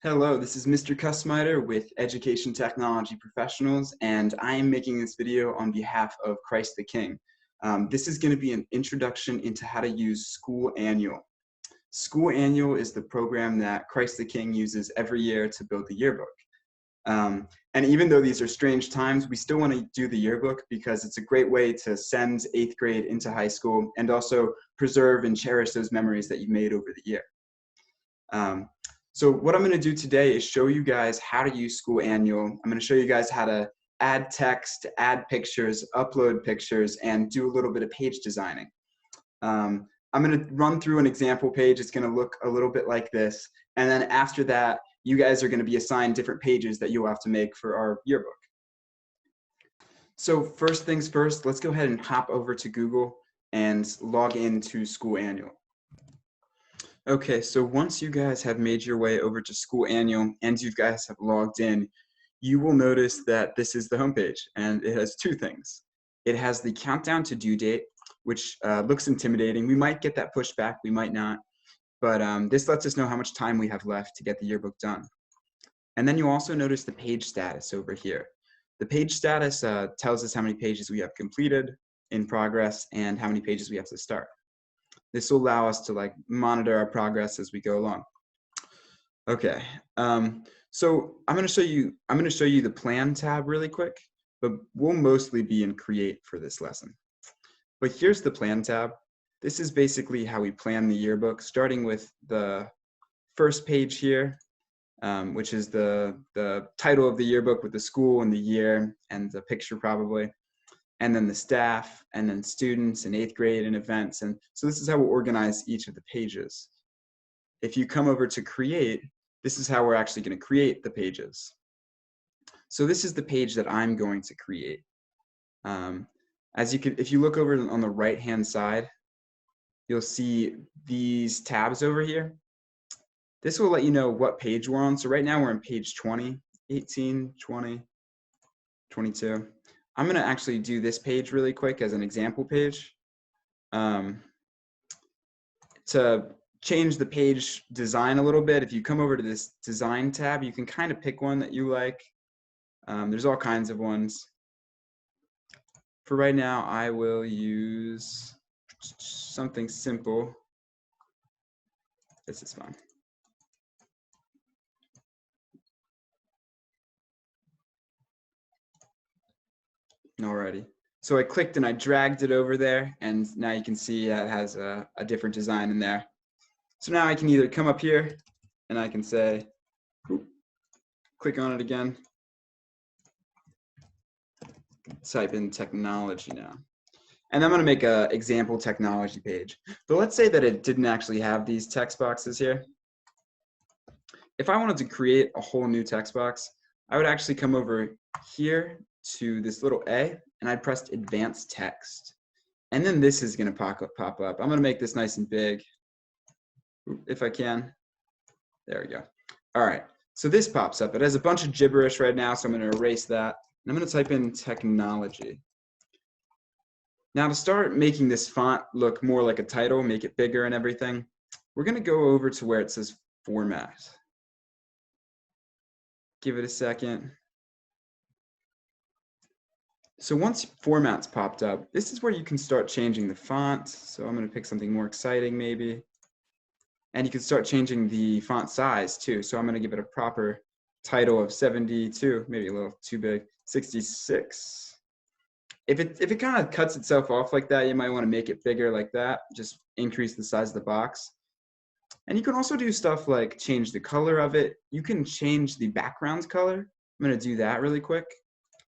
Hello, this is Mr. Customizer with Education Technology Professionals, and I am making this video on behalf of Christ the King. This is going to be an introduction into how to use School Annual. School Annual is the program that Christ the King uses every year to build the yearbook. And even though these are strange times, we still want to do the yearbook because it's a great way to send 8th grade into high school and also preserve and cherish those memories that you've made over the year. So what I'm going to do today is show you guys how to use School Annual. I'm going to show you guys how to add text, add pictures, upload pictures, and do a little bit of page designing. I'm going to run through an example page. It's going to look a little bit like this. And then after that, you guys are going to be assigned different pages that you'll have to make for our yearbook. So first things first, let's go ahead and hop over to Google and log into School Annual. Okay, so once you guys have made your way over to School Annual and you guys have logged in, you will notice that this is the homepage, and it has two things. It has the countdown to due date, which looks intimidating. We might get that pushed back, we might not, but this lets us know how much time we have left to get the yearbook done. And then you also notice the page status over here. The page status tells us how many pages we have completed, in progress, and how many pages we have to start. This will allow us to monitor our progress as we go along. Okay, so I'm going to show you the Plan tab really quick, but we'll mostly be in Create for this lesson. But here's the Plan tab. This is basically how we plan the yearbook, starting with the first page here, which is the title of the yearbook with the school and the year and the picture probably. And then the staff, and then students and 8th grade and events. And so this is how we'll organize each of the pages. If you come over to create, this is how we're actually going to create the pages. So this is the page that I'm going to create. If you look over on the right-hand side, you'll see these tabs over here. This will let you know what page we're on. So right now we're on page 20, 18, 20, 22. I'm going to actually do this page really quick as an example page. To change the page design a little bit, if you come over to this design tab, you can kind of pick one that you like. There's all kinds of ones. For right now, I will use something simple. This is fine. Alrighty, so I clicked and I dragged it over there, and now you can see it has a different design in there. So now I can either come up here and I can say, click on it again, type in technology now. And I'm going to make an example technology page. But let's say that it didn't actually have these text boxes here. If I wanted to create a whole new text box, I would actually come over here to this little A, and I pressed advanced text. And then this is going to pop up. I'm going to make this nice and big if I can. There we go. All right, so this pops up. It has a bunch of gibberish right now, so I'm going to erase that. And I'm going to type in technology. Now to start making this font look more like a title, make it bigger and everything, we're going to go over to where it says format. Give it a second. So once format's popped up, this is where you can start changing the font. So I'm going to pick something more exciting maybe. And you can start changing the font size too. So I'm going to give it a proper title of 72, maybe a little too big, 66. If it kind of cuts itself off like that, you might want to make it bigger like that. Just increase the size of the box. And you can also do stuff like change the color of it. You can change the background color. I'm going to do that really quick.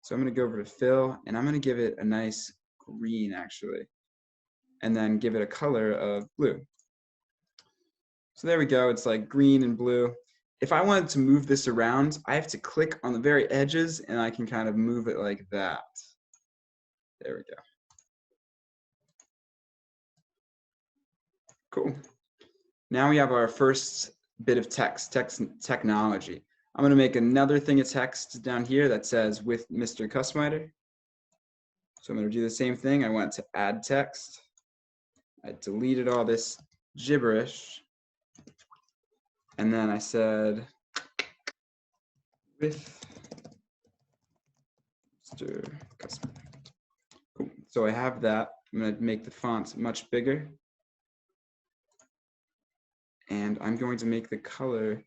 So I'm going to go over to fill, and I'm going to give it a nice green actually, and then give it a color of blue. So there we go. It's like green and blue. If I wanted to move this around, I have to click on the very edges, and I can kind of move it like that. There we go. Cool. Now we have our first bit of text technology. I'm going to make another thing of text down here that says with Mr. Customizer. So I'm going to do the same thing. I went to add text. I deleted all this gibberish. And then I said with Mr. Customer. Cool. So I have that. I'm going to make the font much bigger. And I'm going to make the color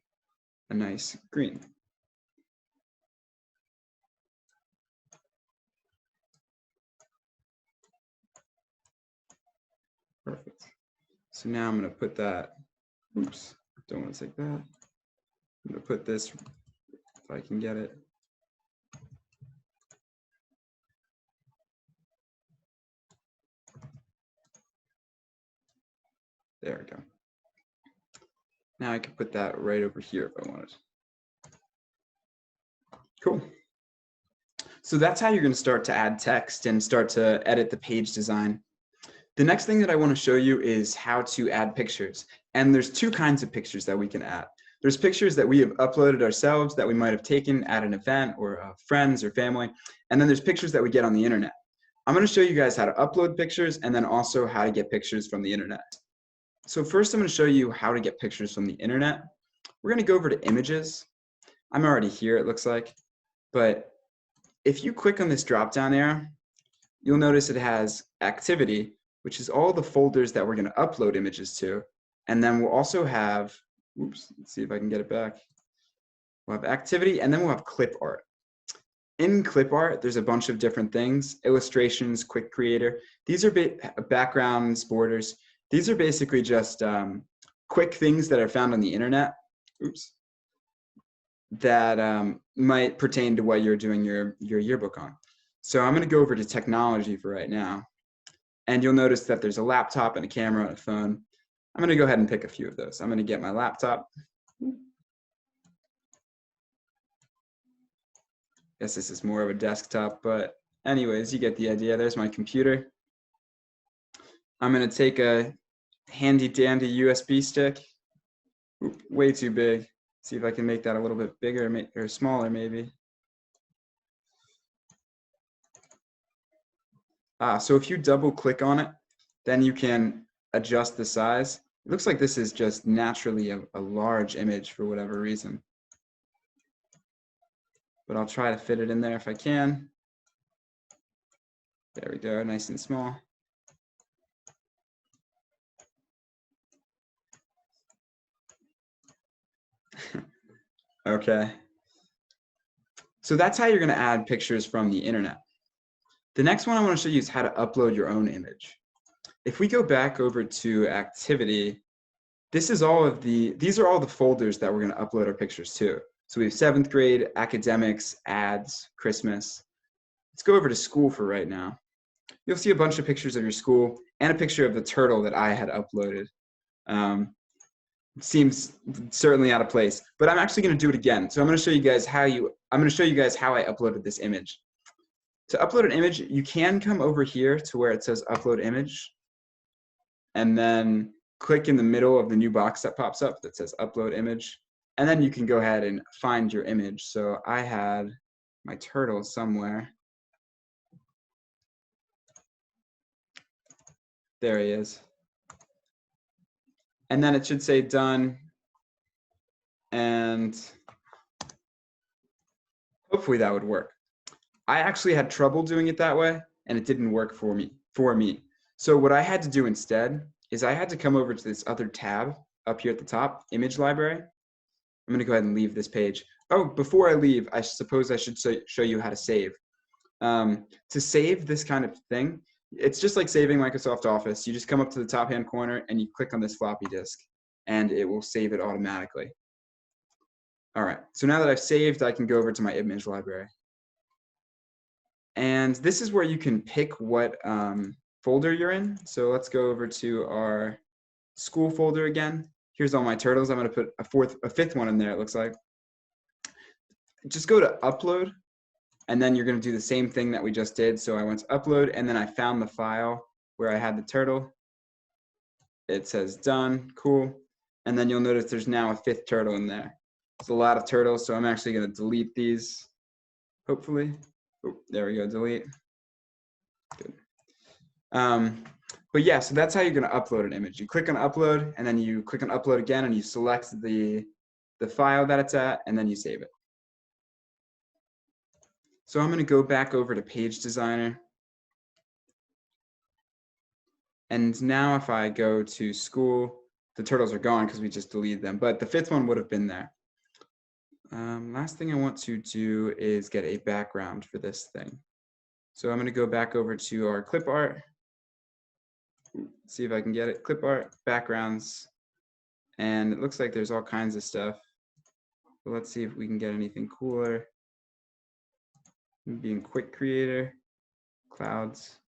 a nice green. Perfect. So now I'm going to put that, oops, don't want to take that. I'm going to put this, if I can get it. There we go. Now I can put that right over here if I wanted. Cool. So that's how you're going to start to add text and start to edit the page design. The next thing that I want to show you is how to add pictures. And there's two kinds of pictures that we can add. There's pictures that we have uploaded ourselves that we might have taken at an event or friends or family. And then there's pictures that we get on the internet. I'm going to show you guys how to upload pictures and then also how to get pictures from the internet. So first I'm going to show you how to get pictures from the internet. We're going to go over to images. I'm already here, it looks like. But if you click on this drop-down arrow, you'll notice it has activity, which is all the folders that we're going to upload images to. And then we'll also have, oops, let's see if I can get it back. We'll have activity, and then we'll have clip art. In clip art, there's a bunch of different things: illustrations, quick creator. These are backgrounds, borders. These are basically just quick things that are found on the internet. Oops. That might pertain to what you're doing your yearbook on. So I'm going to go over to technology for right now. And you'll notice that there's a laptop and a camera and a phone. I'm going to go ahead and pick a few of those. I'm going to get my laptop. Guess this is more of a desktop, but anyways, you get the idea. There's my computer. I'm going to take a handy dandy USB stick. Oop, way too big. See if I can make that a little bit bigger or smaller maybe. So if you double click on it, then you can adjust the size. It looks like this is just naturally a large image for whatever reason. But I'll try to fit it in there if I can. There we go, nice and small. Okay. So that's how you're going to add pictures from the internet. The next one I want to show you is how to upload your own image. If we go back over to activity, these are all the folders that we're going to upload our pictures to. So we have 7th grade, academics, ads, Christmas. Let's go over to school for right now. You'll see a bunch of pictures of your school and a picture of the turtle that I had uploaded. Seems certainly out of place, but I'm actually going to do it again. So I'm going to show you guys how I uploaded this image. To upload an image, you can come over here to where it says upload image, and then click in the middle of the new box that pops up that says upload image, and then you can go ahead and find your image. So I had my turtle somewhere. There he is. And then it should say done, and hopefully that would work. I actually had trouble doing it that way, and it didn't work for me. So what I had to do instead is I had to come over to this other tab up here at the top, image library. I'm going to go ahead and leave this page. Oh, before I leave, I suppose I should show you how to save. To save this kind of thing, it's just like saving Microsoft Office. You just come up to the top-hand corner and you click on this floppy disk, and it will save it automatically. All right, so now that I've saved, I can go over to my image library. And this is where you can pick what folder you're in. So let's go over to our school folder again. Here's all my turtles. I'm going to put a fifth one in there, it looks like. Just go to upload, and then you're going to do the same thing that we just did. So I went to upload, and then I found the file where I had the turtle. It says done, cool. And then you'll notice there's now a 5th turtle in there. It's a lot of turtles, so I'm actually going to delete these, hopefully. Oh, there we go, delete. Good. But yeah, so that's how you're going to upload an image. You click on upload, and then you click on upload again, and you select the file that it's at, and then you save it. So I'm going to go back over to Page Designer. And now if I go to school, the turtles are gone because we just deleted them, but the fifth one would have been there. Last thing I want to do is get a background for this thing. So I'm going to go back over to our clip art, see if I can get it, clip art, backgrounds, and it looks like there's all kinds of stuff. But let's see if we can get anything cooler. Being quick creator, clouds.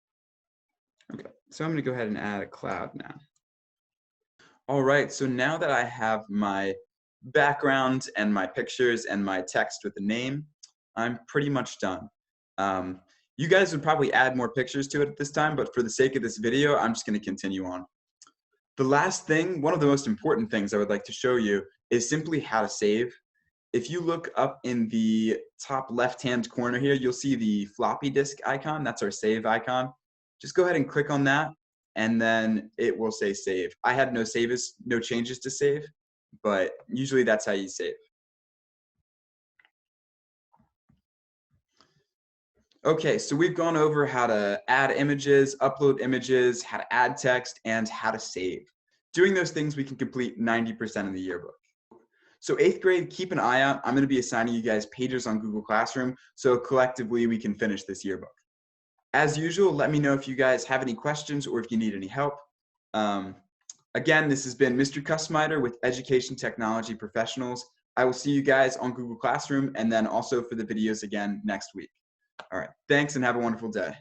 Okay, so I'm going to go ahead and add a cloud now. All right, so now that I have my background and my pictures and my text with a name, I'm pretty much done. You guys would probably add more pictures to it at this time, but for the sake of this video, I'm just going to continue on. The last thing, one of the most important things I would like to show you is simply how to save. If you look up in the top left-hand corner here, you'll see the floppy disk icon. That's our save icon. Just go ahead and click on that, and then it will say save. I had no changes to save, but usually that's how you save. Okay, so we've gone over how to add images, upload images, how to add text, and how to save. Doing those things, we can complete 90% of the yearbook. So 8th grade, keep an eye out. I'm going to be assigning you guys pages on Google Classroom, so collectively we can finish this yearbook. As usual, let me know if you guys have any questions or if you need any help. Again, this has been Mr. Customiter with Education Technology Professionals. I will see you guys on Google Classroom and then also for the videos again next week. All right, thanks and have a wonderful day.